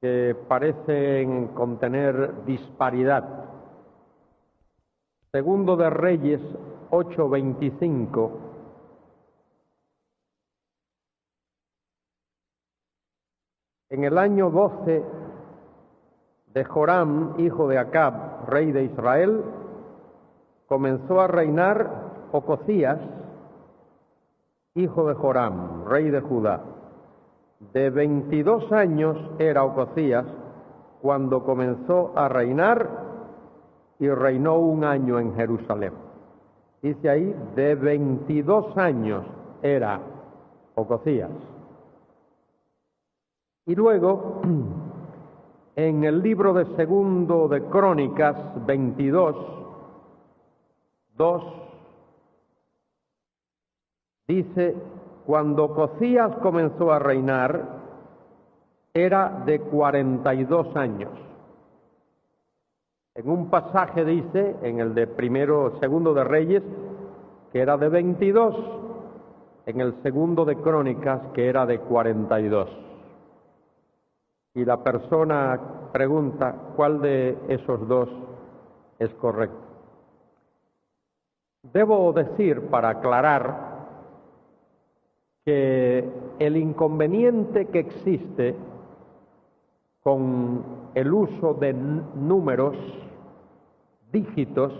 que parecen contener disparidad. Segundo de Reyes 8:25. En el año 12 de Joram, hijo de Acab, rey de Israel, comenzó a reinar Ocosías, hijo de Joram, rey de Judá. De 22 años era Ocosías cuando comenzó a reinar y reinó 1 año en Jerusalén. Dice ahí, de 22 años era Ocosías. Y luego, en el libro de Segundo de Crónicas 22:2, dice, cuando Ocosías comenzó a reinar, era de 42 años. En un pasaje dice, en el de Segundo de Reyes, que era de 22, en el Segundo de Crónicas, que era de 42. Y la persona pregunta, ¿cuál de esos dos es correcto? Debo decir, para aclarar, que el inconveniente que existe con el uso de números, dígitos,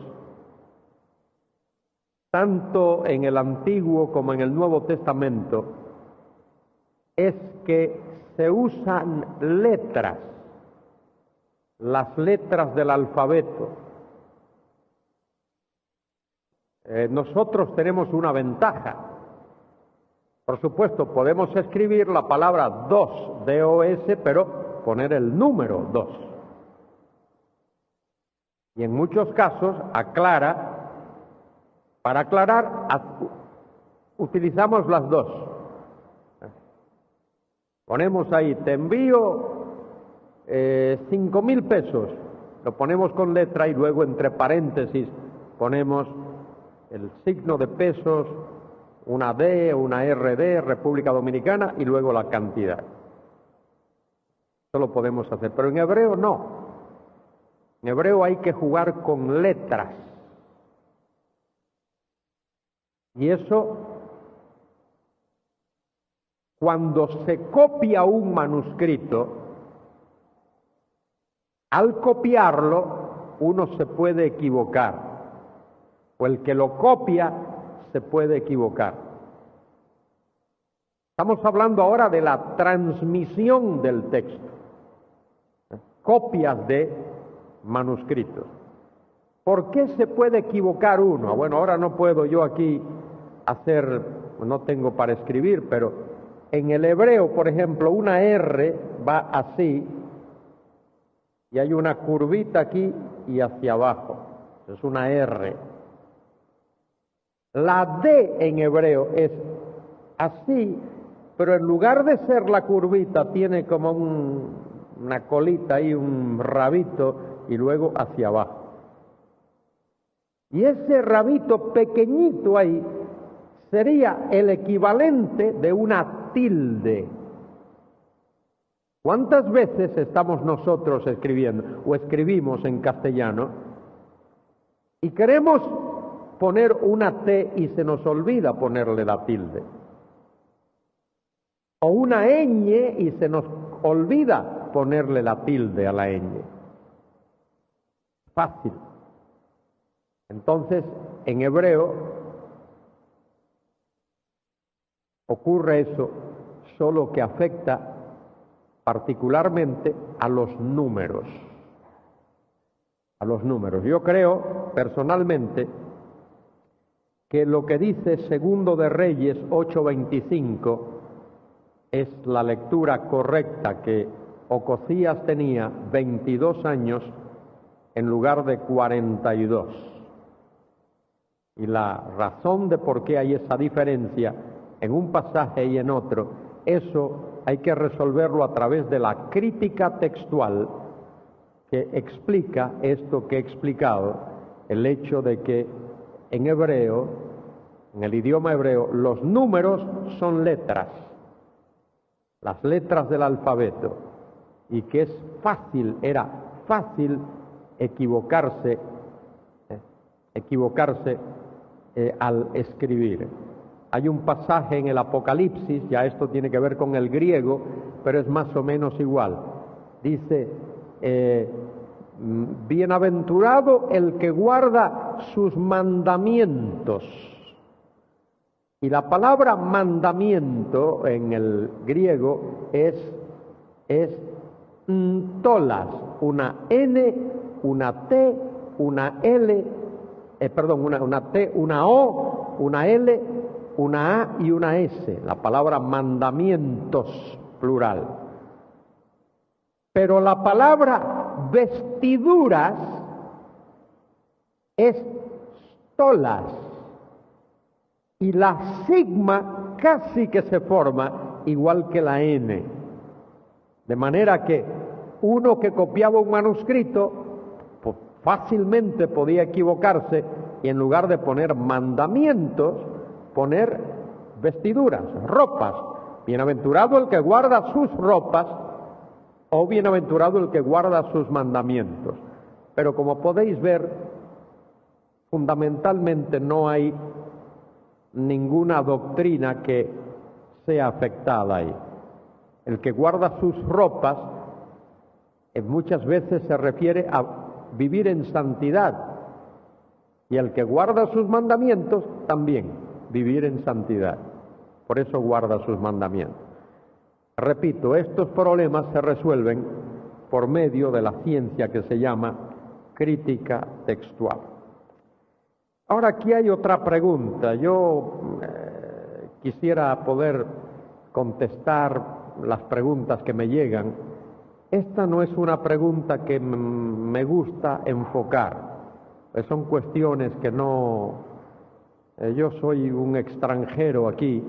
tanto en el Antiguo como en el Nuevo Testamento, es que se usan letras, las letras del alfabeto. Nosotros tenemos una ventaja. Por supuesto, podemos escribir la palabra dos, D-O-S, pero poner el número 2. Y en muchos casos para aclarar, utilizamos las dos. Ponemos ahí, te envío 5,000 pesos, lo ponemos con letra y luego entre paréntesis ponemos el signo de pesos, una D, una RD, República Dominicana, y luego la cantidad. Eso lo podemos hacer, pero en hebreo no. En hebreo hay que jugar con letras. Y eso, cuando se copia un manuscrito, al copiarlo, uno se puede equivocar, o el que lo copia se puede equivocar. Estamos hablando ahora de la transmisión del texto, copias de manuscritos. ¿Por qué se puede equivocar uno? Bueno, ahora no puedo yo aquí no tengo para escribir, pero en el hebreo, por ejemplo, una R va así, y hay una curvita aquí y hacia abajo. Es una R. La D en hebreo es así, pero en lugar de ser la curvita, tiene como una colita ahí, un rabito, y luego hacia abajo. Y ese rabito pequeñito ahí sería el equivalente de una tilde. ¿Cuántas veces estamos nosotros escribiendo o escribimos en castellano y queremos poner una T y se nos olvida ponerle la tilde? O una ñ y se nos olvida ponerle la tilde a la ñ. Fácil. Entonces, en hebreo ocurre eso, solo que afecta particularmente a los números. A los números. Yo creo, personalmente, que lo que dice Segundo de Reyes 8:25 es la lectura correcta, que Ocosías tenía 22 años en lugar de 42. Y la razón de por qué hay esa diferencia en un pasaje y en otro, eso hay que resolverlo a través de la crítica textual que explica esto que he explicado, el hecho de que en hebreo, en el idioma hebreo, los números son letras, las letras del alfabeto, y que era fácil equivocarse al escribir. Hay un pasaje en el Apocalipsis, ya esto tiene que ver con el griego, pero es más o menos igual. Dice, bienaventurado el que guarda sus mandamientos. Y la palabra mandamiento en el griego es tolas, una N, una T, una L, una T, una O, una L, una A y una S, la palabra mandamientos, plural. Pero la palabra vestiduras es stolas, y la sigma casi que se forma igual que la N. De manera que uno que copiaba un manuscrito pues, fácilmente podía equivocarse y en lugar de poner mandamientos, poner vestiduras, ropas. Bienaventurado el que guarda sus ropas o bienaventurado el que guarda sus mandamientos. Pero como podéis ver, fundamentalmente no hay ninguna doctrina que sea afectada ahí. El que guarda sus ropas muchas veces se refiere a vivir en santidad, y el que guarda sus mandamientos también vivir en santidad. Por eso guarda sus mandamientos. Repito, estos problemas se resuelven por medio de la ciencia que se llama crítica textual. Ahora aquí hay otra pregunta. Yo quisiera poder contestar las preguntas que me llegan. Esta no es una pregunta que me gusta enfocar, son cuestiones que no... yo soy un extranjero aquí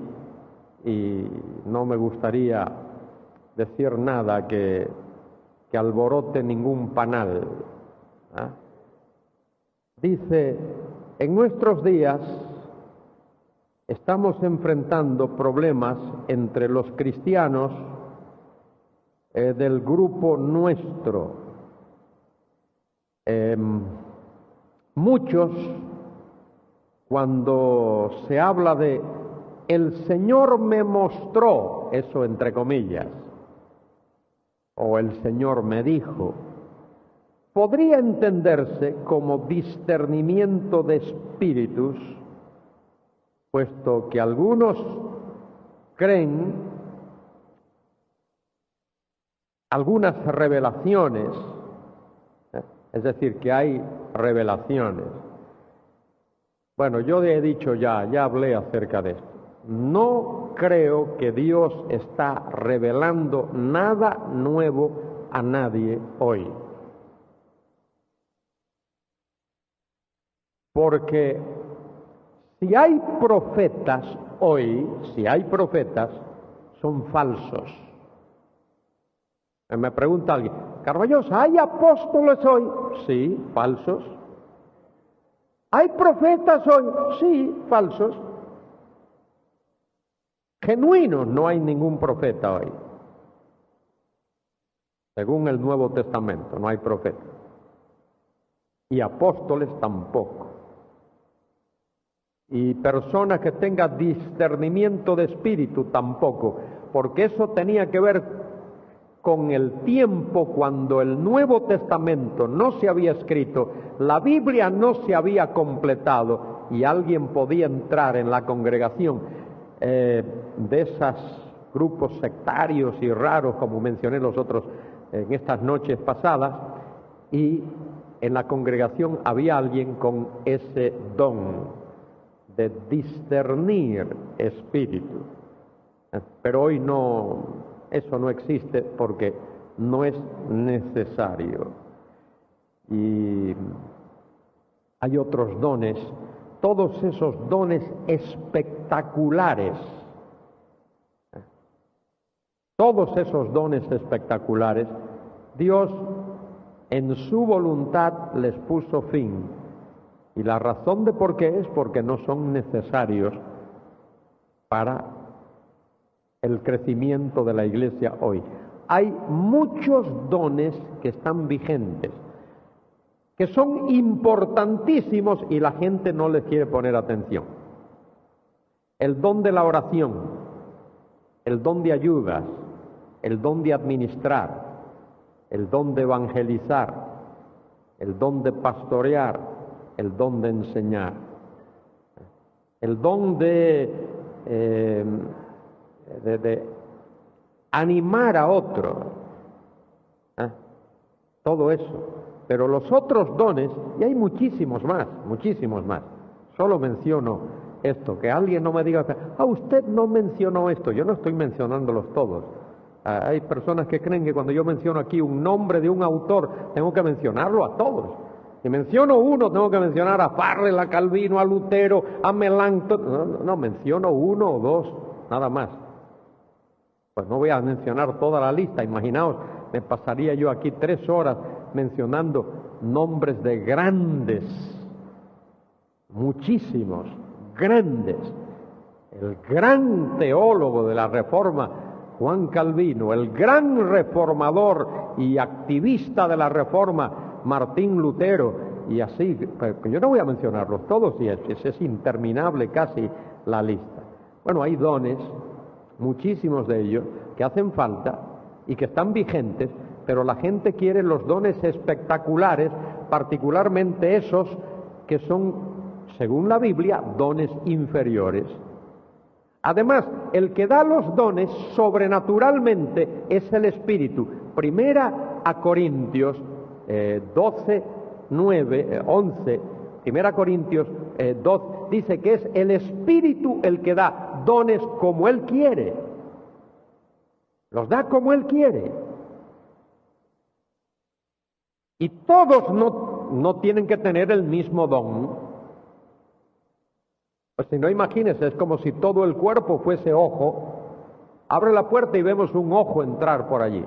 y no me gustaría decir nada que alborote ningún panal. Dice, en nuestros días estamos enfrentando problemas entre los cristianos del grupo nuestro. Muchos, cuando se habla de el Señor me mostró, eso entre comillas, o el Señor me dijo, podría entenderse como discernimiento de espíritus, puesto que algunos creen algunas revelaciones, es decir, que hay revelaciones. Bueno, yo he dicho ya hablé acerca de esto. No creo que Dios está revelando nada nuevo a nadie hoy. Porque si hay profetas hoy, son falsos. Me pregunta alguien, Carballosa, ¿hay apóstoles hoy? Sí, falsos. ¿Hay profetas hoy? Sí, falsos. Genuinos, no hay ningún profeta hoy. Según el Nuevo Testamento, no hay profeta. Y apóstoles tampoco. Y personas que tengan discernimiento de espíritu tampoco, porque eso tenía que ver con el tiempo cuando el Nuevo Testamento no se había escrito, la Biblia no se había completado y alguien podía entrar en la congregación de esos grupos sectarios y raros, como mencioné los otros en estas noches pasadas, y en la congregación había alguien con ese don de discernir espíritu. Pero hoy no... Eso no existe porque no es necesario. Y hay otros dones, todos esos dones espectaculares. Todos esos dones espectaculares, Dios en su voluntad les puso fin. Y la razón de por qué es porque no son necesarios para el crecimiento de la iglesia hoy. hay muchos dones que están vigentes, que son importantísimos y la gente no les quiere poner atención. El don de la oración, el don de ayudas, el don de administrar, el don de evangelizar, el don de pastorear, el don de enseñar, el don de animar a otro, todo eso. Pero los otros dones, y hay muchísimos más, solo menciono esto, que alguien no me diga, usted no mencionó esto, yo no estoy mencionándolos todos. Hay personas que creen que cuando yo menciono aquí un nombre de un autor, tengo que mencionarlo a todos. Si menciono uno, tengo que mencionar a Farrell, a Calvino, a Lutero, a Melanchthon. No, menciono uno o dos, nada más. Pues no voy a mencionar toda la lista, imaginaos, me pasaría yo aquí 3 horas mencionando nombres de grandes, muchísimos, grandes. El gran teólogo de la Reforma, Juan Calvino, el gran reformador y activista de la Reforma, Martín Lutero, y así, yo no voy a mencionarlos todos, y es interminable casi la lista. Bueno, hay dones, muchísimos de ellos, que hacen falta y que están vigentes, pero la gente quiere los dones espectaculares, particularmente esos que son, según la Biblia, dones inferiores. Además, el que da los dones sobrenaturalmente es el Espíritu. Primera a Corintios 12, 9, 11, Primera Corintios 12, dice que es el Espíritu el que da dones como Él quiere. Los da como Él quiere. Y todos no tienen que tener el mismo don. Pues si no, imagínense, es como si todo el cuerpo fuese ojo. Abre la puerta y vemos un ojo entrar por allí.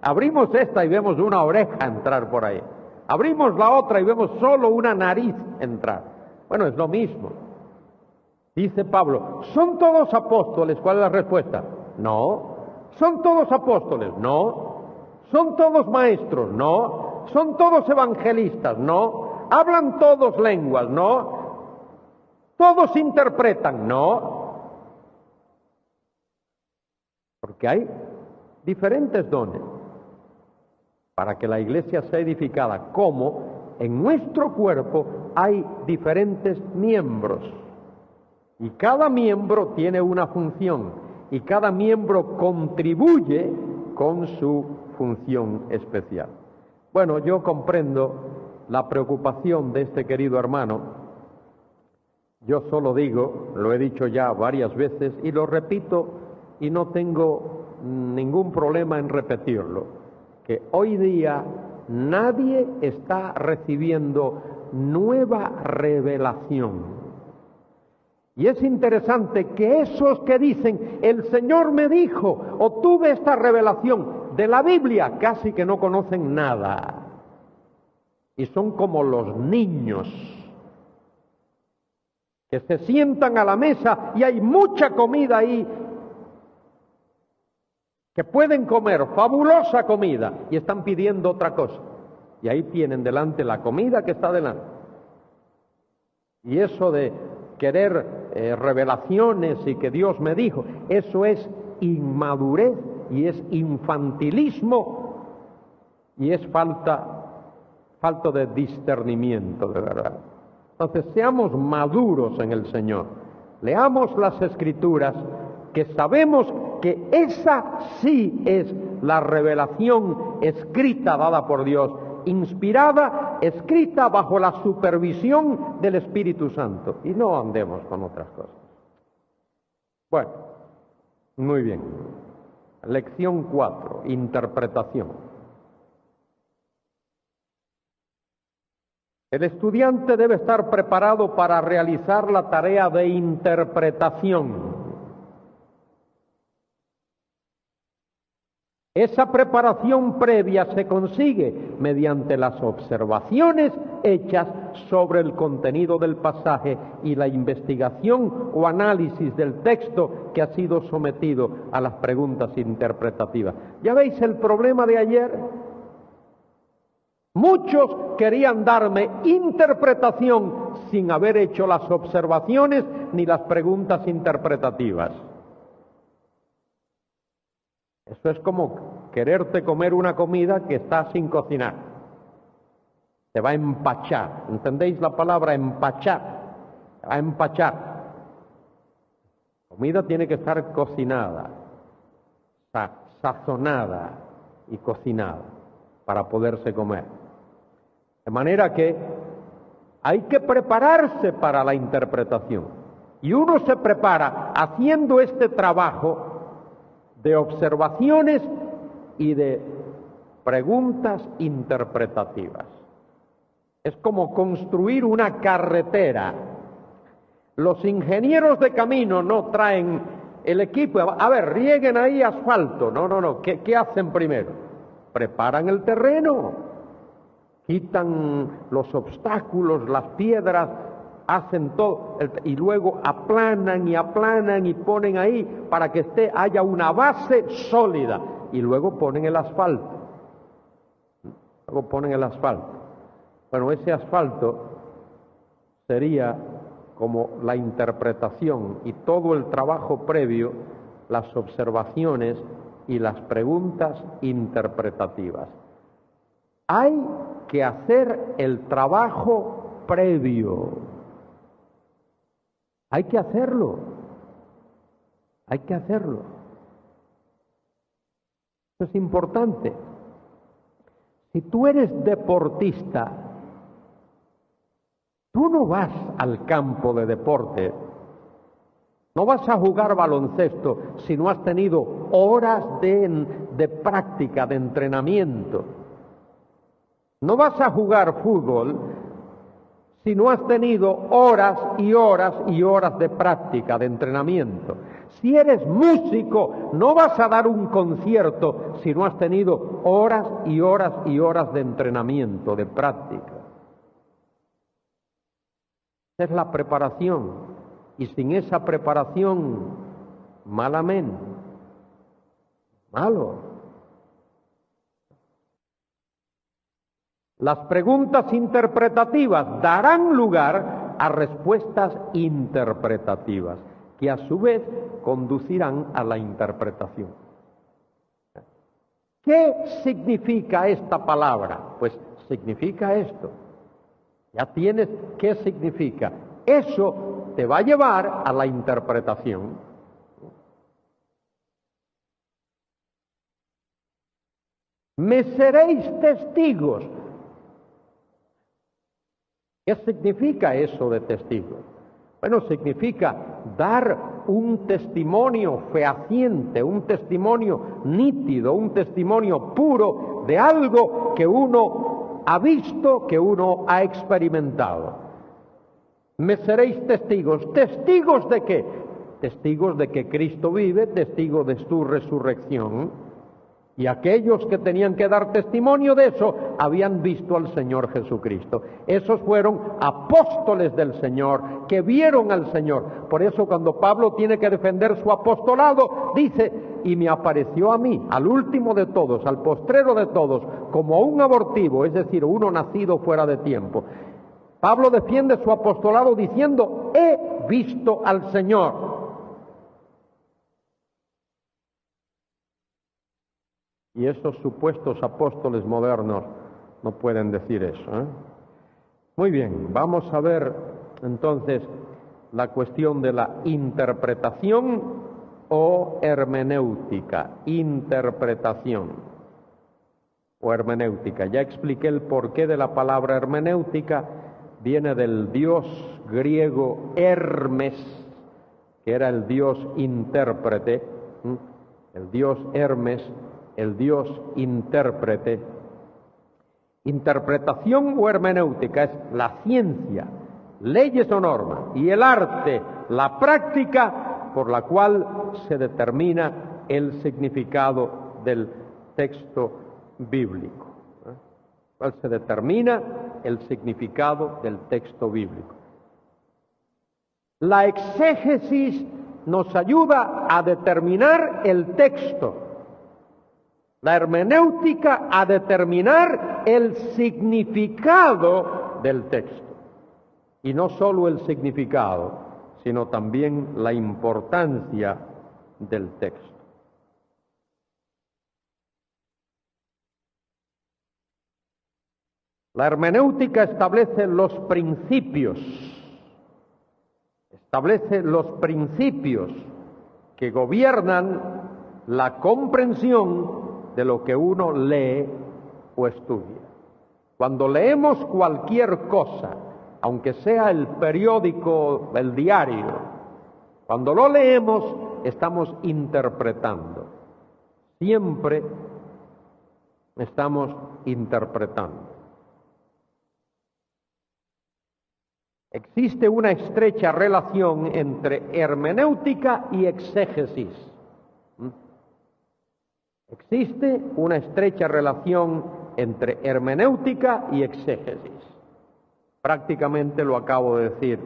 Abrimos esta y vemos una oreja entrar por ahí. Abrimos la otra y vemos solo una nariz entrar. Bueno, es lo mismo. Dice Pablo, ¿son todos apóstoles? ¿Cuál es la respuesta? No. ¿Son todos apóstoles? No. ¿Son todos maestros? No. ¿Son todos evangelistas? No. ¿Hablan todos lenguas? No. ¿Todos interpretan? No. Porque hay diferentes dones para que la iglesia sea edificada, como en nuestro cuerpo hay diferentes miembros. Y cada miembro tiene una función, y cada miembro contribuye con su función especial. Bueno, yo comprendo la preocupación de este querido hermano. Yo solo digo, lo he dicho ya varias veces y lo repito y no tengo ningún problema en repetirlo, que hoy día nadie está recibiendo nueva revelación. Y es interesante que esos que dicen, el Señor me dijo, o tuve esta revelación de la Biblia, casi que no conocen nada. Y son como los niños que se sientan a la mesa y hay mucha comida ahí, que pueden comer, fabulosa comida, y están pidiendo otra cosa. Y ahí tienen delante la comida que está delante. Y eso de querer revelaciones y que Dios me dijo, eso es inmadurez y es infantilismo y es falta de discernimiento, de verdad. Entonces, seamos maduros en el Señor. Leamos las Escrituras, que sabemos que esa sí es la revelación escrita dada por Dios, inspirada, escrita bajo la supervisión del Espíritu Santo. Y no andemos con otras cosas. Bueno, muy bien. Lección 4, interpretación. El estudiante debe estar preparado para realizar la tarea de interpretación. Esa preparación previa se consigue mediante las observaciones hechas sobre el contenido del pasaje y la investigación o análisis del texto que ha sido sometido a las preguntas interpretativas. ¿Ya veis el problema de ayer? Muchos querían darme interpretación sin haber hecho las observaciones ni las preguntas interpretativas. Eso es como quererte comer una comida que está sin cocinar. Te va a empachar. ¿Entendéis la palabra empachar? Te va a empachar. La comida tiene que estar cocinada, sazonada y cocinada para poderse comer. De manera que hay que prepararse para la interpretación. Y uno se prepara haciendo este trabajo de observaciones y de preguntas interpretativas. Es como construir una carretera. Los ingenieros de camino no traen el equipo. A ver, rieguen ahí asfalto. No. ¿Qué hacen primero? Preparan el terreno, quitan los obstáculos, las piedras, hacen todo y luego aplanan y ponen ahí para que haya una base sólida y luego ponen el asfalto. Bueno, ese asfalto sería como la interpretación y todo el trabajo previo, las observaciones y las preguntas interpretativas. Hay que hacer el trabajo previo. Hay que hacerlo. Eso es importante. Si tú eres deportista, tú no vas al campo de deporte, no vas a jugar baloncesto si no has tenido horas de práctica, de entrenamiento. No vas a jugar fútbol si no has tenido horas y horas y horas de práctica, de entrenamiento. Si eres músico, no vas a dar un concierto si no has tenido horas y horas y horas de entrenamiento, de práctica. Esa es la preparación. Y sin esa preparación, malamente, malo. Las preguntas interpretativas darán lugar a respuestas interpretativas, que a su vez conducirán a la interpretación. ¿Qué significa esta palabra? Pues significa esto. Ya tienes qué significa. Eso te va a llevar a la interpretación. Me seréis testigos. ¿Qué significa eso de testigo? Bueno, significa dar un testimonio fehaciente, un testimonio nítido, un testimonio puro de algo que uno ha visto, que uno ha experimentado. Me seréis testigos. ¿Testigos de qué? Testigos de que Cristo vive, testigos de su resurrección. Y aquellos que tenían que dar testimonio de eso habían visto al Señor Jesucristo. Esos fueron apóstoles del Señor, que vieron al Señor. Por eso cuando Pablo tiene que defender su apostolado, dice, y me apareció a mí, al último de todos, al postrero de todos, como un abortivo, es decir, uno nacido fuera de tiempo. Pablo defiende su apostolado diciendo, he visto al Señor. Y esos supuestos apóstoles modernos no pueden decir eso, ¿eh? Muy bien, vamos a ver entonces la cuestión de la interpretación o hermenéutica. Interpretación o hermenéutica. Ya expliqué el porqué de la palabra hermenéutica. Viene del dios griego Hermes, que era el dios intérprete. El dios Hermes, el dios intérprete. Interpretación o hermenéutica es la ciencia, leyes o normas, y el arte, la práctica por la cual se determina el significado del texto bíblico. ¿Cuál se determina? El significado del texto bíblico. La exégesis nos ayuda a determinar el texto. La hermenéutica a determinar el significado del texto. Y no solo el significado, sino también la importancia del texto. La hermenéutica establece los principios que gobiernan la comprensión de lo que uno lee o estudia. Cuando leemos cualquier cosa, aunque sea el periódico, el diario, cuando lo leemos estamos interpretando. Siempre estamos interpretando. Existe una estrecha relación entre hermenéutica y exégesis. Existe una estrecha relación entre hermenéutica y exégesis. Prácticamente lo acabo de decir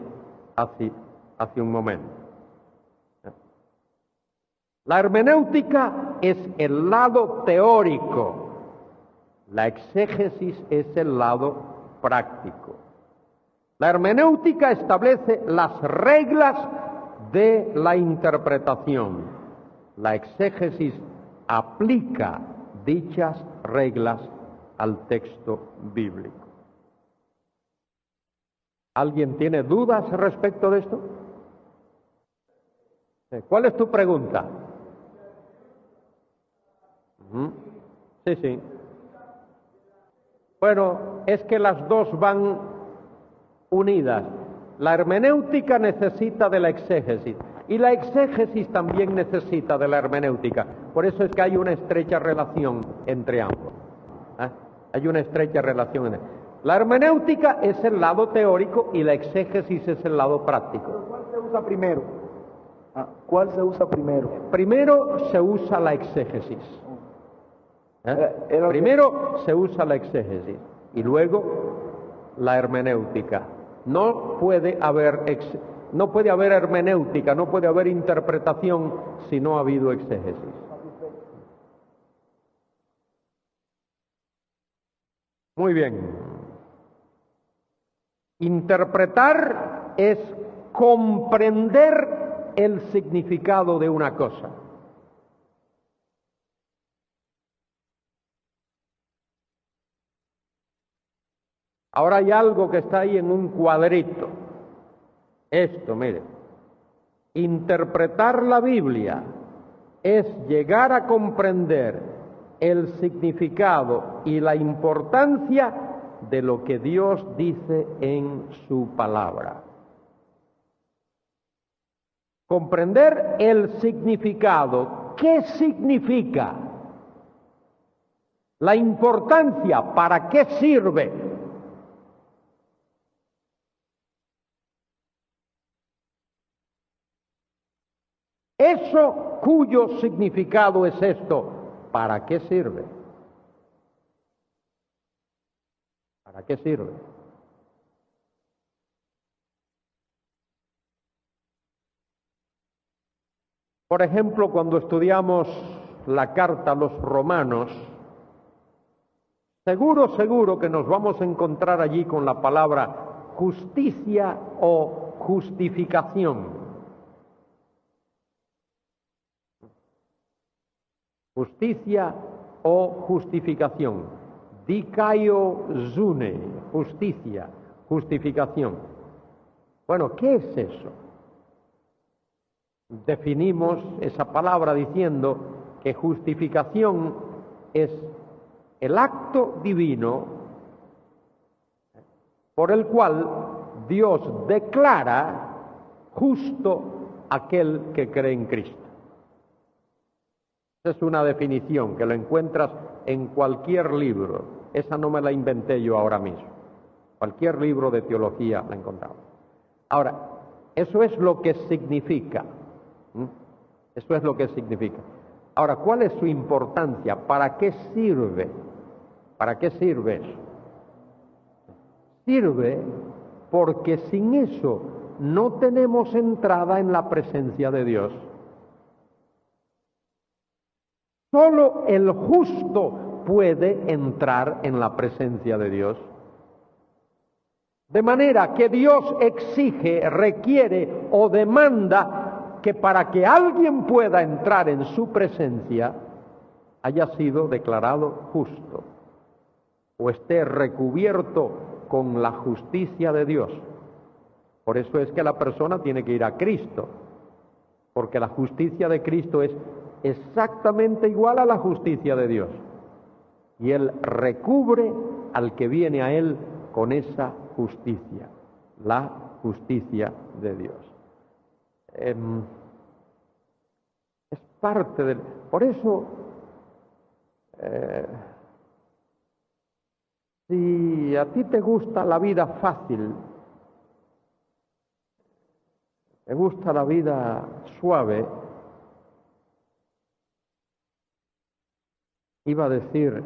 hace un momento. La hermenéutica es el lado teórico, la exégesis es el lado práctico. La hermenéutica establece las reglas de la interpretación. La exégesis aplica dichas reglas al texto bíblico. ¿Alguien tiene dudas respecto de esto? ¿Cuál es tu pregunta? Sí. Bueno, es que las dos van unidas. La hermenéutica necesita de la exégesis y la exégesis también necesita de la hermenéutica. Por eso es que hay una estrecha relación entre ambos. Hay una estrecha relación entre ambos. La hermenéutica es el lado teórico y la exégesis es el lado práctico. ¿Cuál se usa primero? ¿Cuál se usa primero? Primero se usa la exégesis. Primero se usa la exégesis y luego la hermenéutica. No puede haber hermenéutica, no puede haber interpretación si no ha habido exégesis. Muy bien. Interpretar es comprender el significado de una cosa. Ahora hay algo que está ahí en un cuadrito. Esto, mire. Interpretar la Biblia es llegar a comprender el significado y la importancia de lo que Dios dice en su palabra. Comprender el significado. ¿Qué significa? La importancia, ¿para qué sirve? Eso cuyo significado es esto, ¿para qué sirve? ¿Para qué sirve? Por ejemplo, cuando estudiamos la carta a los romanos, seguro que nos vamos a encontrar allí con la palabra justicia o justificación. Justicia o justificación. Dikaio zune, justicia, justificación. Bueno, ¿qué es eso? Definimos esa palabra diciendo que justificación es el acto divino por el cual Dios declara justo aquel que cree en Cristo. Esa es una definición que lo encuentras en cualquier libro. Esa no me la inventé yo ahora mismo. Cualquier libro de teología la encontramos. Ahora, eso es lo que significa. Eso es lo que significa. Ahora, ¿cuál es su importancia? ¿Para qué sirve? ¿Para qué sirve eso? Sirve porque sin eso no tenemos entrada en la presencia de Dios. Solo el justo puede entrar en la presencia de Dios. De manera que Dios exige, requiere o demanda que para que alguien pueda entrar en su presencia haya sido declarado justo o esté recubierto con la justicia de Dios. Por eso es que la persona tiene que ir a Cristo, porque la justicia de Cristo es exactamente igual a la justicia de Dios. Y Él recubre al que viene a Él con esa justicia, la justicia de Dios. Es parte del... Por eso, si a ti te gusta la vida fácil, te gusta la vida suave, iba a decir,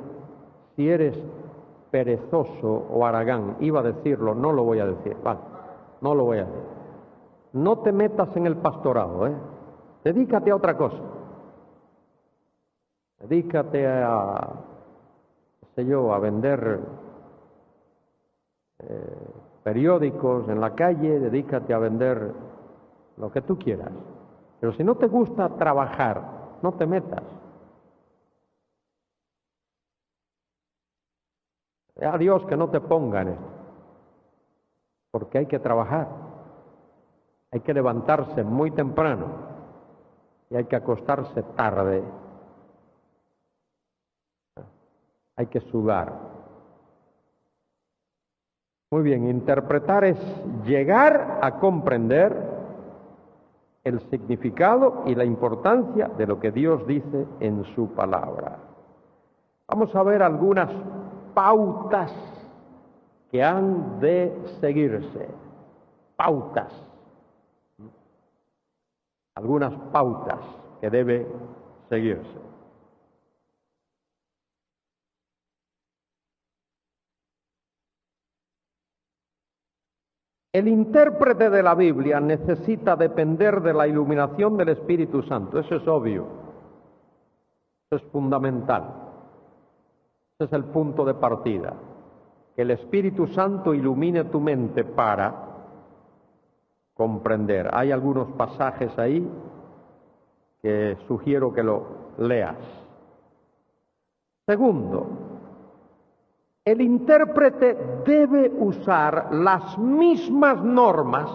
si eres perezoso o haragán, iba a decirlo, no lo voy a decir, vale, no lo voy a decir. No te metas en el pastorado, dedícate a otra cosa. Dedícate a, qué sé yo, a vender periódicos en la calle, dedícate a vender lo que tú quieras. Pero si no te gusta trabajar, no te metas. A Dios que no te ponga en esto, porque hay que trabajar, hay que levantarse muy temprano y hay que acostarse tarde, hay que sudar. Muy bien, interpretar es llegar a comprender el significado y la importancia de lo que Dios dice en su palabra. Vamos a ver algunas pautas que han de seguirse. Pautas. Algunas pautas que debe seguirse. El intérprete de la Biblia necesita depender de la iluminación del Espíritu Santo. Eso es obvio. Eso es fundamental. Ese es el punto de partida. Que el Espíritu Santo ilumine tu mente para comprender. Hay algunos pasajes ahí que sugiero que lo leas. Segundo, el intérprete debe usar las mismas normas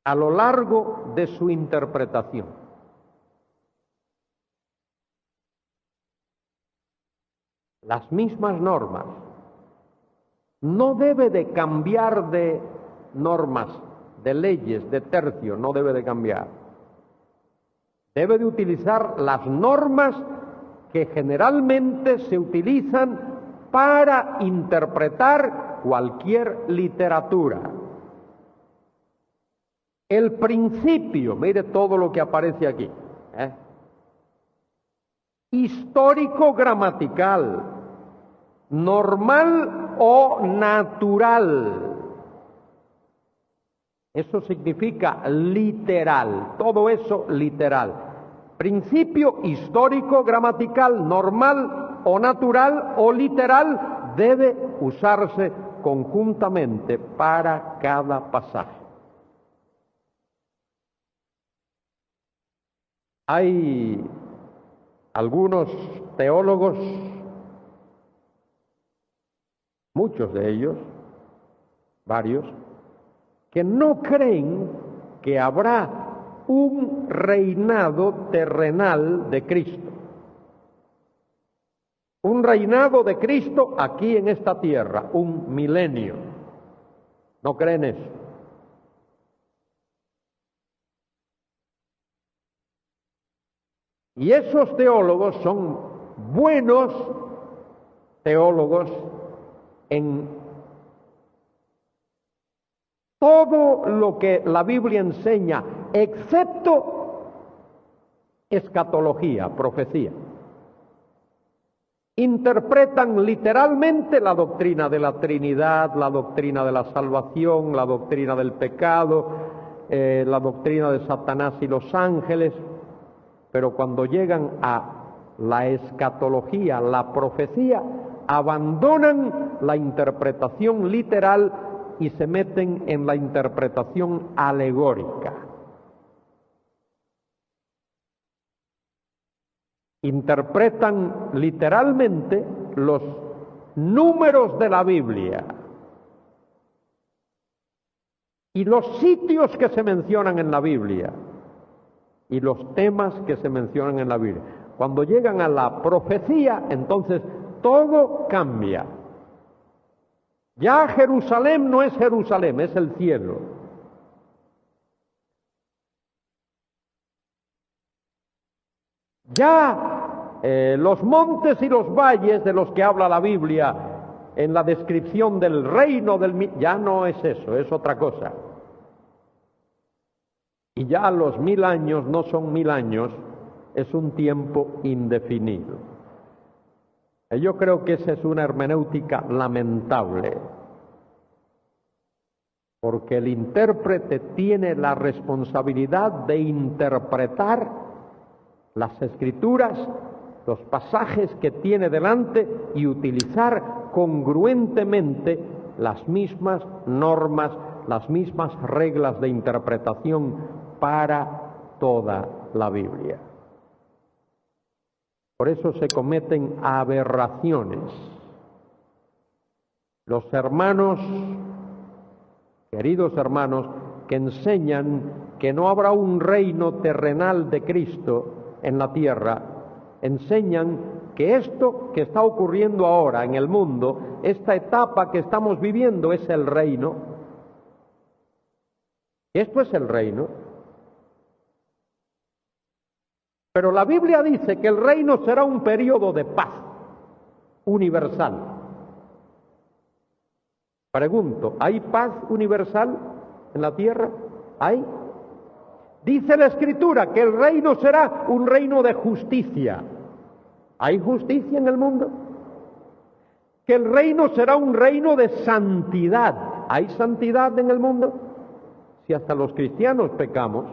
a lo largo de su interpretación. Las mismas normas. No debe de cambiar de normas, de leyes, de tercio, no debe de cambiar. Debe de utilizar las normas que generalmente se utilizan para interpretar cualquier literatura. El principio, mire todo lo que aparece aquí, histórico-gramatical, normal o natural. Eso significa literal, todo eso literal. Principio histórico, gramatical, normal o natural o literal debe usarse conjuntamente para cada pasaje. Hay algunos teólogos, muchos de ellos, varios, que no creen que habrá un reinado terrenal de Cristo. Un reinado de Cristo aquí en esta tierra, un milenio. ¿No creen eso? Y esos teólogos son buenos teólogos en todo lo que la Biblia enseña, excepto escatología, profecía. Interpretan literalmente la doctrina de la Trinidad, la doctrina de la salvación, la doctrina del pecado, la doctrina de Satanás y los ángeles, pero cuando llegan a la escatología, la profecía, abandonan la interpretación literal y se meten en la interpretación alegórica. Interpretan literalmente los números de la Biblia y los sitios que se mencionan en la Biblia y los temas que se mencionan en la Biblia. Cuando llegan a la profecía, entonces todo cambia. Ya Jerusalén no es Jerusalén, es el cielo. Ya los montes y los valles de los que habla la Biblia en la descripción del reino ya no es eso, es otra cosa. Y ya los 1000 años no son 1000 años, es un tiempo indefinido. Yo creo que esa es una hermenéutica lamentable, porque el intérprete tiene la responsabilidad de interpretar las escrituras, los pasajes que tiene delante y utilizar congruentemente las mismas normas, las mismas reglas de interpretación para toda la Biblia. Por eso se cometen aberraciones. Los hermanos, queridos hermanos, que enseñan que no habrá un reino terrenal de Cristo en la tierra, enseñan que esto que está ocurriendo ahora en el mundo, esta etapa que estamos viviendo es el reino. Esto es el reino. Pero la Biblia dice que el reino será un periodo de paz universal. Pregunto, ¿hay paz universal en la tierra? ¿Hay? Dice la Escritura que el reino será un reino de justicia. ¿Hay justicia en el mundo? Que el reino será un reino de santidad. ¿Hay santidad en el mundo? Si hasta los cristianos pecamos.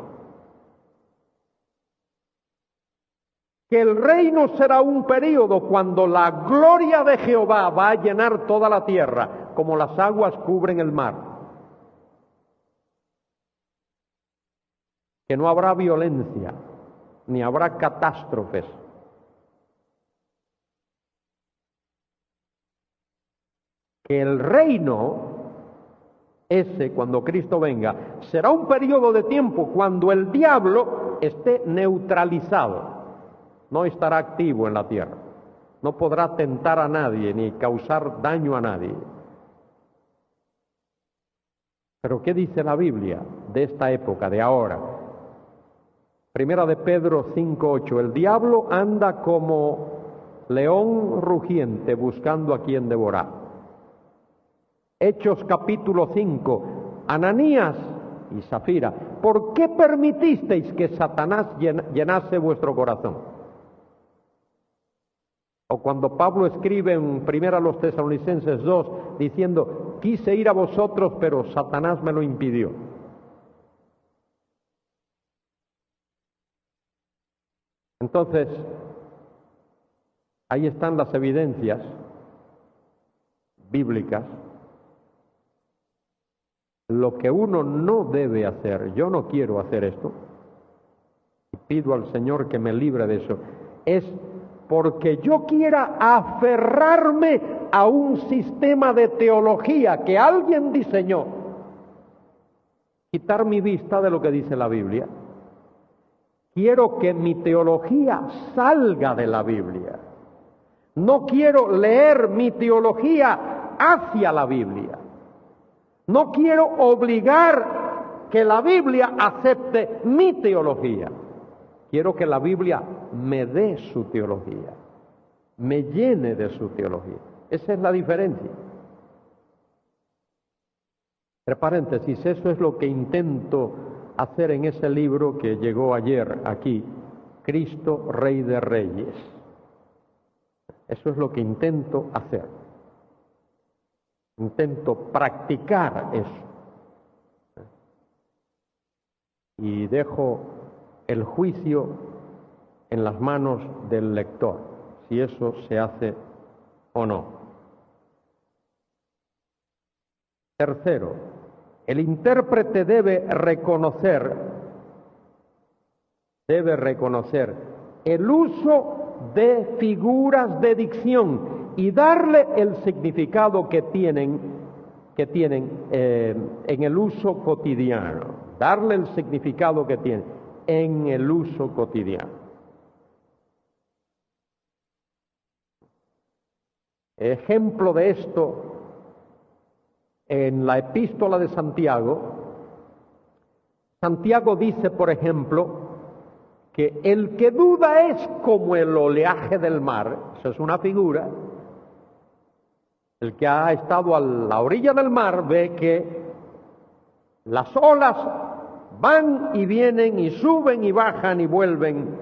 Que el reino será un periodo cuando la gloria de Jehová va a llenar toda la tierra, como las aguas cubren el mar. Que no habrá violencia, ni habrá catástrofes. Que el reino, ese, cuando Cristo venga, será un periodo de tiempo cuando el diablo esté neutralizado. No estará activo en la tierra. No podrá tentar a nadie ni causar daño a nadie. Pero ¿qué dice la Biblia de esta época, de ahora? Primera de Pedro 5:8. El diablo anda como león rugiente buscando a quien devorar. Hechos capítulo 5. Ananías y Zafira, ¿por qué permitisteis que Satanás llenase vuestro corazón? O cuando Pablo escribe en 1 Tesalonicenses 2, diciendo, quise ir a vosotros, pero Satanás me lo impidió. Entonces, ahí están las evidencias bíblicas. Lo que uno no debe hacer, yo no quiero hacer esto, y pido al Señor que me libre de eso, es porque yo quiera aferrarme a un sistema de teología que alguien diseñó, quitar mi vista de lo que dice la Biblia. Quiero que mi teología salga de la Biblia. No quiero leer mi teología hacia la Biblia. No quiero obligar que la Biblia acepte mi teología. Quiero que la Biblia me dé su teología, me llene de su teología. Esa es la diferencia. Entre paréntesis, eso es lo que intento hacer en ese libro que llegó ayer aquí, Cristo Rey de Reyes. Eso es lo que intento hacer. Intento practicar eso. Y dejo el juicio en las manos del lector, si eso se hace o no. Tercero, el intérprete debe reconocer el uso de figuras de dicción y darle el significado que tienen en el uso cotidiano. Darle el significado que tienen en el uso cotidiano. Ejemplo de esto, en la epístola de Santiago, Santiago dice, por ejemplo, que el que duda es como el oleaje del mar. Eso es una figura. El que ha estado a la orilla del mar ve que las olas van y vienen y suben y bajan y vuelven,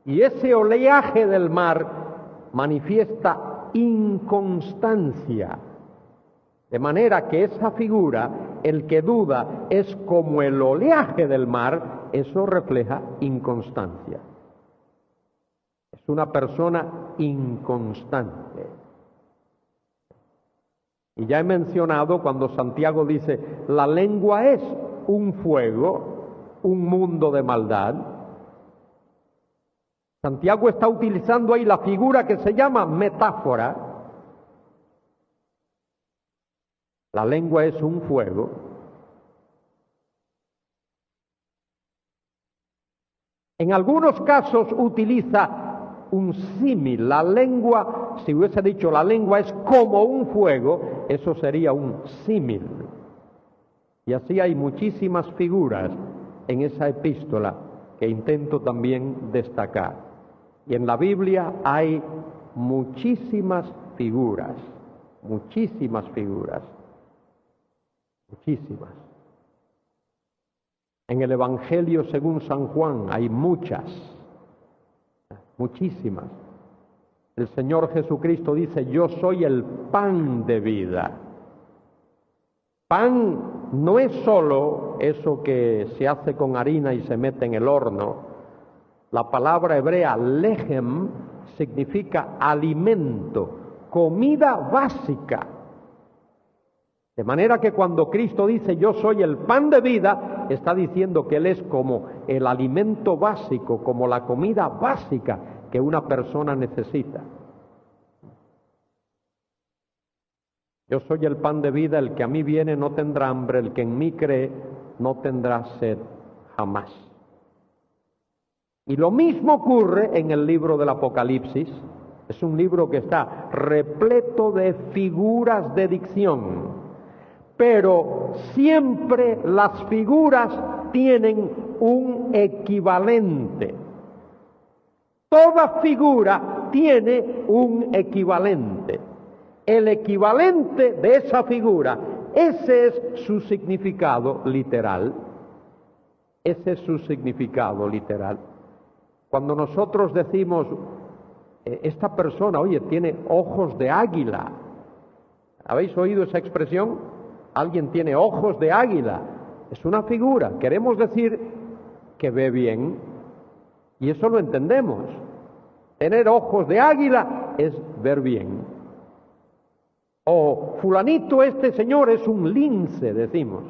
y ese oleaje del mar manifiesta inconstancia, de manera que esa figura, el que duda es como el oleaje del mar. Eso refleja inconstancia. Es una persona inconstante. Y ya he mencionado cuando Santiago dice, la lengua es un fuego, un mundo de maldad. Santiago está utilizando ahí la figura que se llama metáfora. La lengua es un fuego. En algunos casos utiliza un símil. La lengua, si hubiese dicho la lengua es como un fuego, eso sería un símil. Y así hay muchísimas figuras en esa epístola que intento también destacar. Y en la Biblia hay muchísimas figuras, muchísimas. En el Evangelio según San Juan hay muchísimas. El Señor Jesucristo dice, yo soy el pan de vida. Pan no es solo eso que se hace con harina y se mete en el horno. La palabra hebrea lechem significa alimento, comida básica. De manera que cuando Cristo dice yo soy el pan de vida, está diciendo que Él es como el alimento básico, como la comida básica que una persona necesita. Yo soy el pan de vida, el que a mí viene no tendrá hambre, el que en mí cree no tendrá sed jamás. Y lo mismo ocurre en el libro del Apocalipsis. Es un libro que está repleto de figuras de dicción. Pero siempre las figuras tienen un equivalente. Toda figura tiene un equivalente. El equivalente de esa figura, ese es su significado literal. Ese es su significado literal. Cuando nosotros decimos, esta persona, oye, tiene ojos de águila. ¿Habéis oído esa expresión? Alguien tiene ojos de águila. Es una figura. Queremos decir que ve bien. Y eso lo entendemos. Tener ojos de águila es ver bien. O fulanito, este señor es un lince, decimos.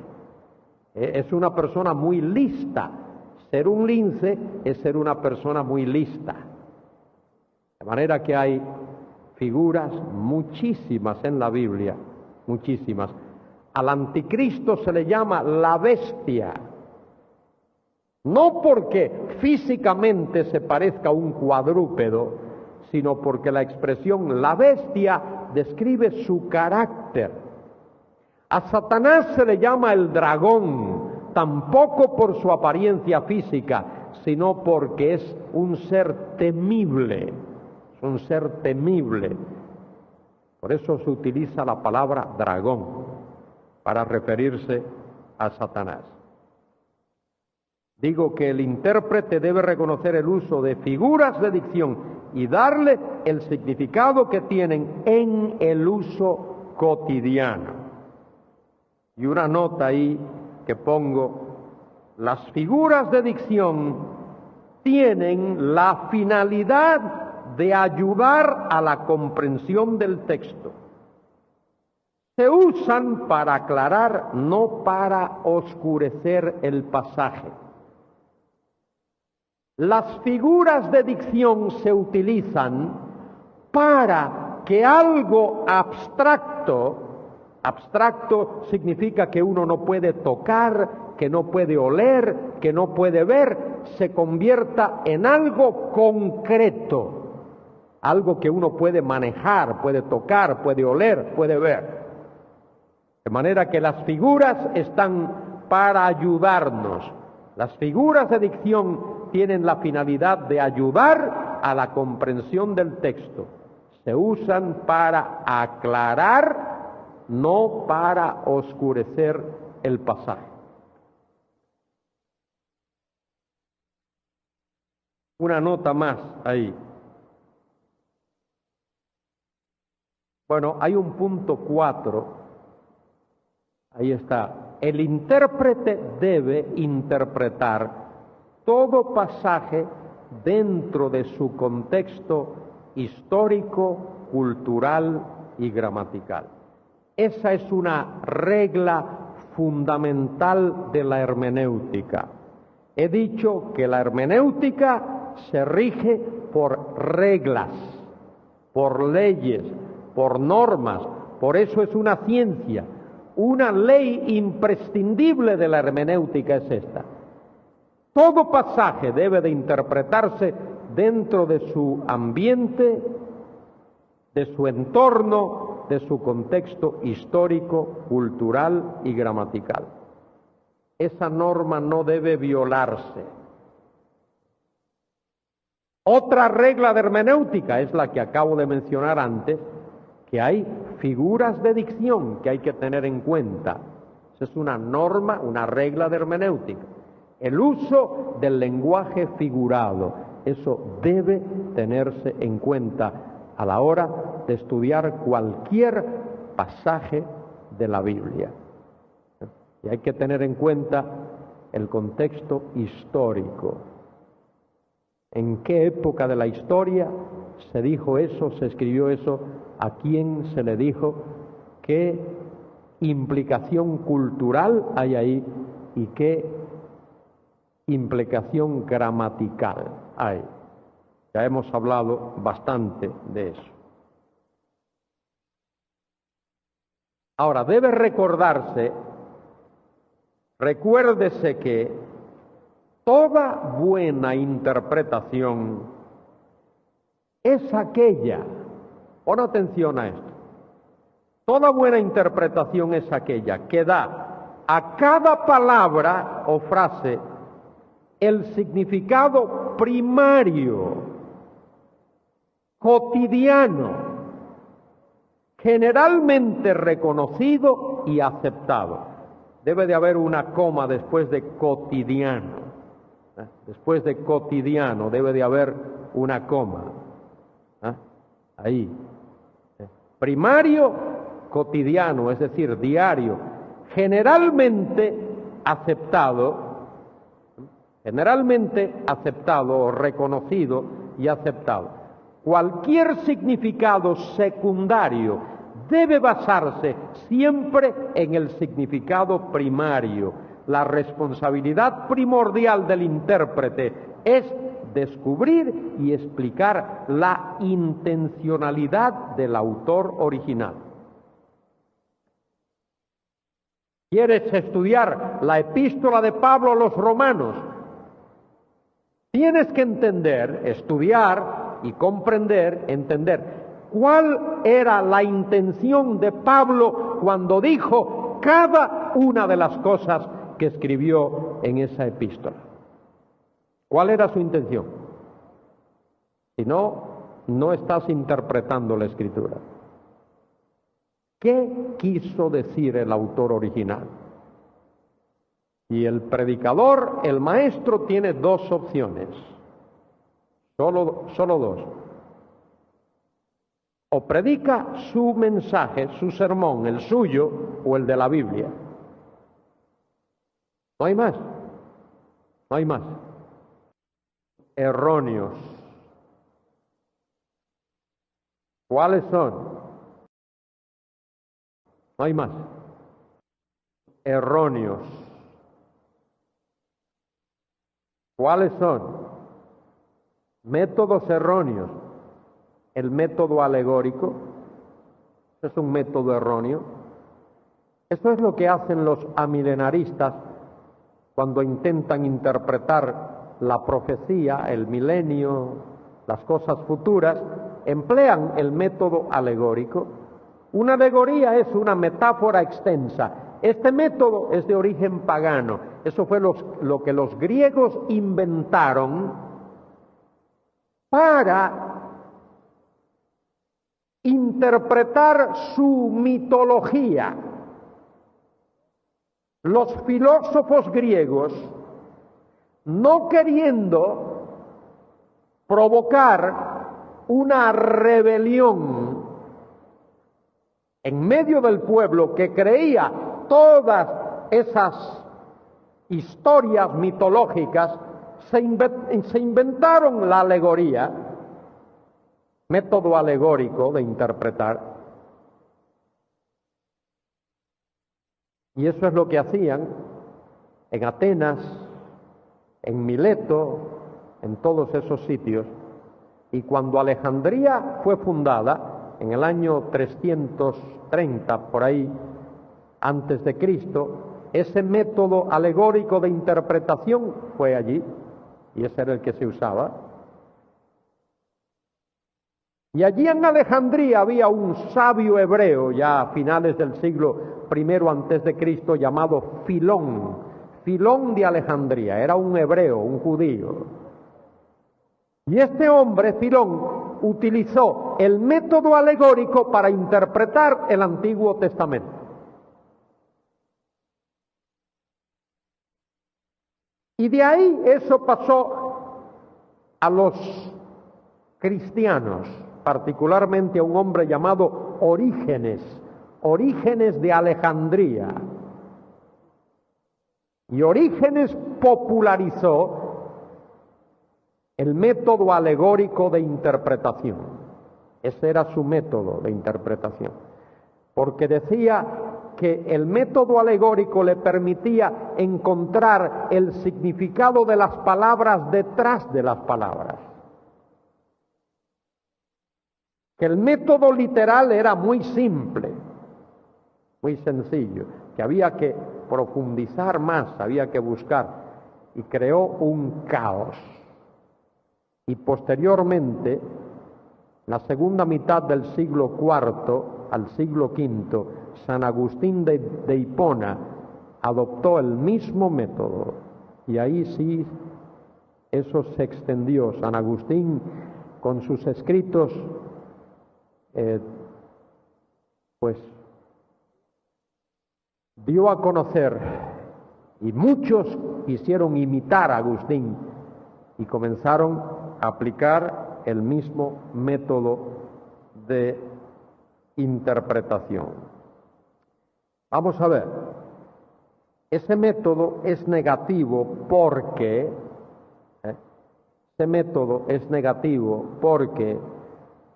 Es una persona muy lista. Ser un lince es ser una persona muy lista. De manera que hay figuras muchísimas en la Biblia, muchísimas. Al anticristo se le llama la bestia, no porque físicamente se parezca a un cuadrúpedo, sino porque la expresión la bestia describe su carácter. A Satanás se le llama el dragón, tampoco por su apariencia física, sino porque es un ser temible, es un ser temible. Por eso se utiliza la palabra dragón para referirse a Satanás. Digo que el intérprete debe reconocer el uso de figuras de dicción y darle el significado que tienen en el uso cotidiano. Y una nota ahí que pongo: las figuras de dicción tienen la finalidad de ayudar a la comprensión del texto. Se usan para aclarar, no para oscurecer el pasaje. Las figuras de dicción se utilizan para que algo abstracto significa que uno no puede tocar, que no puede oler, que no puede ver, se convierta en algo concreto, algo que uno puede manejar, puede tocar, puede oler, puede ver. De manera que las figuras están para ayudarnos. Las figuras de dicción tienen la finalidad de ayudar a la comprensión del texto. Se usan para aclarar, no para oscurecer el pasaje. Una nota más ahí. Bueno, hay un punto 4. Ahí está. El intérprete debe interpretar todo pasaje dentro de su contexto histórico, cultural y gramatical. Esa es una regla fundamental de la hermenéutica. He dicho que la hermenéutica se rige por reglas, por leyes, por normas. Por eso es una ciencia. Una ley imprescindible de la hermenéutica es esta: todo pasaje debe de interpretarse dentro de su ambiente, de su entorno, de su contexto histórico, cultural y gramatical. Esa norma no debe violarse. Otra regla de hermenéutica es la que acabo de mencionar antes, que hay figuras de dicción que hay que tener en cuenta. Esa es una norma, una regla de hermenéutica. El uso del lenguaje figurado, eso debe tenerse en cuenta a la hora de estudiar cualquier pasaje de la Biblia. Y hay que tener en cuenta el contexto histórico. ¿En qué época de la historia se dijo eso, se escribió eso? ¿A quién se le dijo? ¿Qué implicación cultural hay ahí? ¿Y qué implicación gramatical hay? Ya hemos hablado bastante de eso. Ahora, debe recordarse, recuérdese que toda buena interpretación es aquella, pon atención a esto, toda buena interpretación es aquella que da a cada palabra o frase el significado primario, cotidiano, generalmente reconocido y aceptado. Debe de haber una coma después de cotidiano. Después de cotidiano debe de haber una coma. Ahí. Primario, cotidiano, es decir, diario. Generalmente aceptado o reconocido y aceptado. Cualquier significado secundario debe basarse siempre en el significado primario. La responsabilidad primordial del intérprete es descubrir y explicar la intencionalidad del autor original. ¿Quieres estudiar la epístola de Pablo a los romanos? Tienes que entender, estudiar y comprender, entender cuál era la intención de Pablo cuando dijo cada una de las cosas que escribió en esa epístola. ¿Cuál era su intención? Si no, no estás interpretando la Escritura. ¿Qué quiso decir el autor original? Y el predicador, el maestro, tiene dos opciones, solo dos. O predica su mensaje, su sermón, el suyo o el de la Biblia. No hay más, no hay más. Erróneos. ¿Cuáles son? No hay más. Erróneos. ¿Cuáles son? Métodos erróneos. El método alegórico es un método erróneo. Eso es lo que hacen los amilenaristas cuando intentan interpretar la profecía, el milenio, las cosas futuras. Emplean el método alegórico. Una alegoría es una metáfora extensa. Este método es de origen pagano. Eso fue lo que los griegos inventaron para interpretar su mitología. Los filósofos griegos, no queriendo provocar una rebelión en medio del pueblo que creía todas esas historias mitológicas, se inventaron la alegoría, método alegórico de interpretar. Y eso es lo que hacían en Atenas, en Mileto, en todos esos sitios. Y cuando Alejandría fue fundada, en el año 330, por ahí, antes de Cristo, ese método alegórico de interpretación fue allí, y ese era el que se usaba. Y allí en Alejandría había un sabio hebreo, ya a finales del siglo I antes de Cristo, llamado Filón, Filón de Alejandría. Era un hebreo, un judío. Y este hombre, Filón, utilizó el método alegórico para interpretar el Antiguo Testamento. Y de ahí eso pasó a los cristianos, particularmente a un hombre llamado Orígenes de Alejandría. Y Orígenes popularizó el método alegórico de interpretación. Ese era su método de interpretación. Porque decía que el método alegórico le permitía encontrar el significado de las palabras detrás de las palabras. Que el método literal era muy simple, muy sencillo, que había que profundizar más, había que buscar, y creó un caos. Y posteriormente, la segunda mitad del siglo IV al siglo V, San Agustín de Hipona adoptó el mismo método, y ahí sí eso se extendió. San Agustín, con sus escritos, pues dio a conocer, y muchos quisieron imitar a Agustín y comenzaron a aplicar el mismo método de interpretación. Vamos a ver, ese método es negativo porque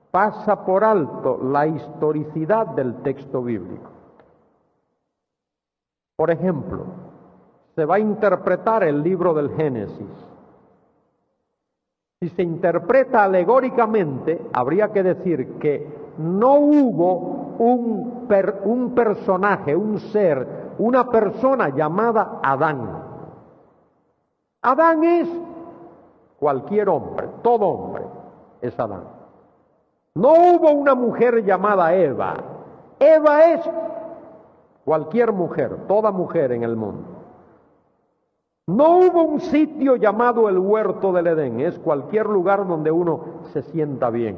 pasa por alto la historicidad del texto bíblico. Por ejemplo, se va a interpretar el libro del Génesis. Si se interpreta alegóricamente, habría que decir que no hubo un personaje, un ser, una persona llamada Adán. Adán es cualquier hombre, todo hombre es Adán. No hubo una mujer llamada Eva. Eva es cualquier mujer, toda mujer en el mundo. No hubo un sitio llamado el huerto del Edén, es cualquier lugar donde uno se sienta bien.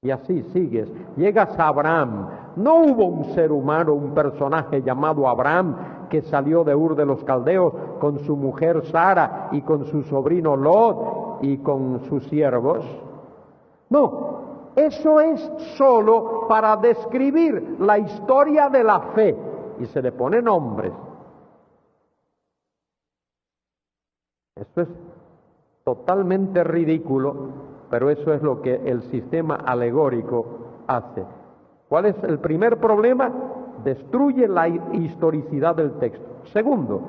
Y así sigues, llegas a Abraham. No hubo un ser humano, un personaje llamado Abraham, que salió de Ur de los Caldeos con su mujer Sara y con su sobrino Lot y con sus siervos. No, eso es solo para describir la historia de la fe y se le pone nombres. Esto es totalmente ridículo, pero eso es lo que el sistema alegórico hace. ¿Cuál es el primer problema? Destruye la historicidad del texto. Segundo,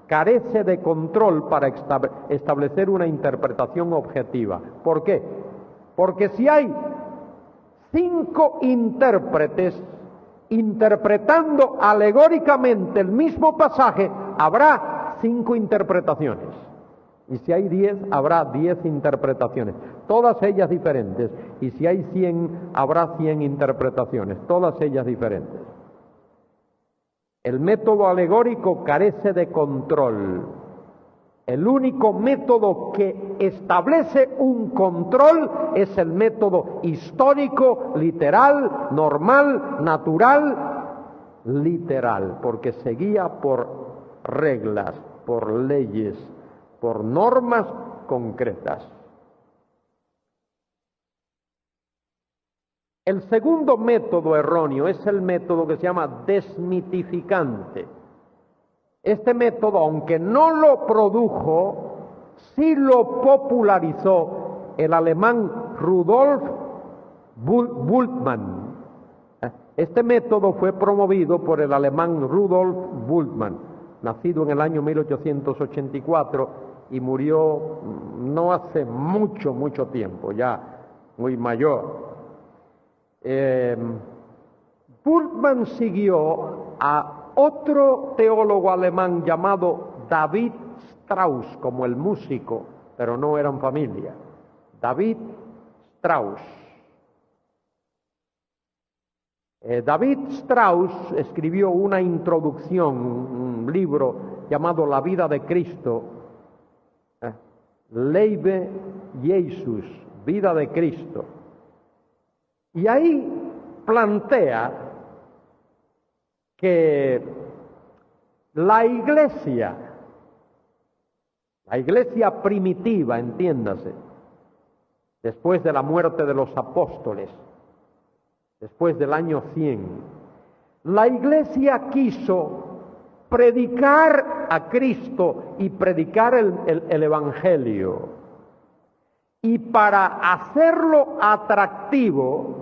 carece de control para establecer una interpretación objetiva. ¿Por qué? Porque si hay 5 intérpretes interpretando alegóricamente el mismo pasaje, habrá 5 interpretaciones. Y si hay 10, habrá 10 interpretaciones, todas ellas diferentes. Y si hay 100, habrá 100 interpretaciones, todas ellas diferentes. El método alegórico carece de control. El único método que establece un control es el método histórico, literal, normal, natural, literal, porque se guía por reglas, por leyes, por normas concretas. El segundo método erróneo es el método que se llama desmitificante. Este método, aunque no lo produjo, sí lo popularizó el alemán Rudolf Bultmann. Este método fue promovido por el alemán Rudolf Bultmann, nacido en el año 1884 y murió no hace mucho tiempo, ya muy mayor. Bultmann siguió a otro teólogo alemán llamado David Strauss, como el músico, pero no eran familia. David Strauss. David Strauss escribió una introducción, un libro llamado La vida de Cristo, Lebe Jesus, vida de Cristo. Y ahí plantea que la iglesia primitiva, entiéndase, después de la muerte de los apóstoles, después del año 100, la iglesia quiso predicar a Cristo y predicar el Evangelio. Y para hacerlo atractivo,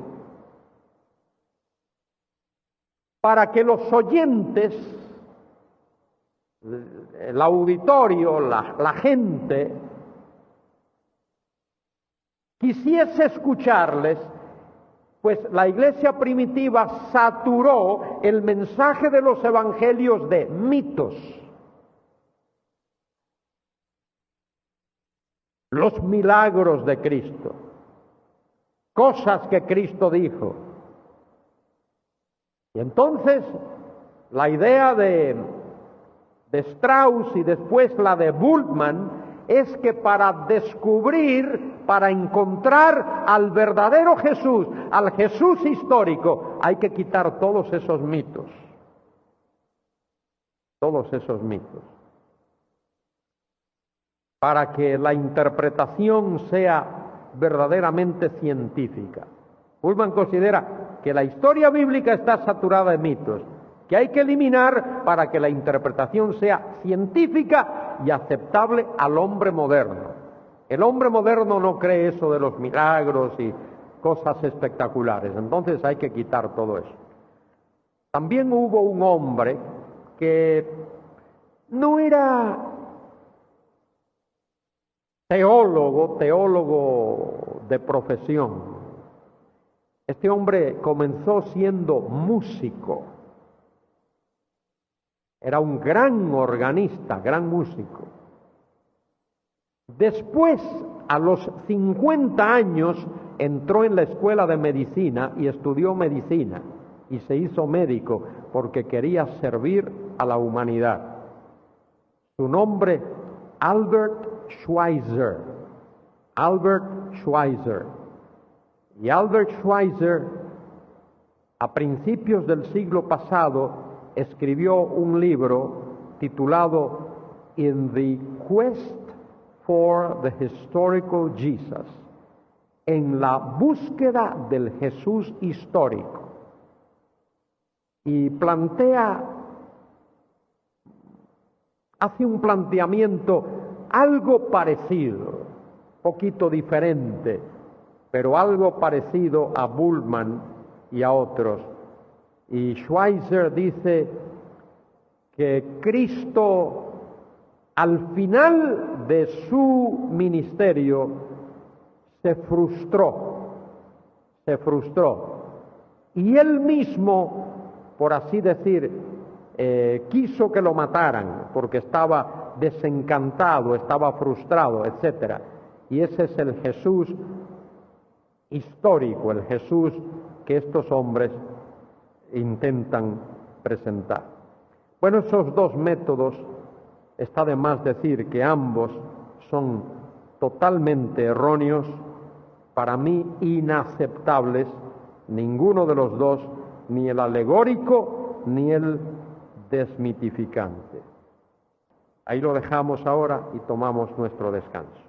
para que los oyentes, el auditorio, la gente, quisiese escucharles, pues la iglesia primitiva saturó el mensaje de los evangelios de mitos. Los milagros de Cristo, cosas que Cristo dijo. Y entonces la idea de Strauss y después la de Bultmann es que para descubrir, para encontrar al verdadero Jesús, al Jesús histórico, hay que quitar todos esos mitos. Todos esos mitos. Para que la interpretación sea verdaderamente científica. Bultmann considera que la historia bíblica está saturada de mitos, que hay que eliminar para que la interpretación sea científica y aceptable al hombre moderno. El hombre moderno no cree eso de los milagros y cosas espectaculares, entonces hay que quitar todo eso. También hubo un hombre que no era teólogo de profesión. Este hombre comenzó siendo músico. Era un gran organista, gran músico. Después, a los 50 años, entró en la escuela de medicina y estudió medicina y se hizo médico porque quería servir a la humanidad. Su nombre, Albert Schweitzer. Albert Schweitzer. Y Albert Schweitzer a principios del siglo pasado escribió un libro titulado In the Quest for the Historical Jesus, en la búsqueda del Jesús histórico, y hace un planteamiento algo parecido, poquito diferente, pero algo parecido a Bultmann y a otros. Y Schweitzer dice que Cristo, al final de su ministerio, se frustró, y él mismo, por así decir, quiso que lo mataran porque estaba desencantado, estaba frustrado, etc. Y ese es el Jesús histórico, el Jesús que estos hombres intentan presentar. Bueno, esos dos métodos, está de más decir que ambos son totalmente erróneos, para mí inaceptables, ninguno de los dos, ni el alegórico ni el desmitificante. Ahí lo dejamos ahora y tomamos nuestro descanso.